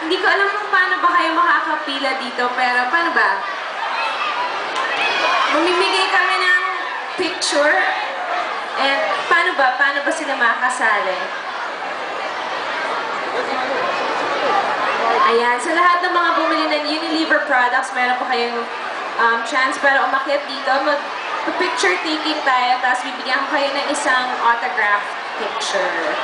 Hindi ko alam kung paano ba kayo makakapila dito, pero paano ba? Mamimigay kami ng picture. And paano ba? Paano ba sila makakasali? Ayan, sa lahat ng mga bumili ng Unilever products, meron pa kayong chance para umakyat dito. Mag-picture taking tayo, tapos bibigyan ko kayo ng isang autograph picture.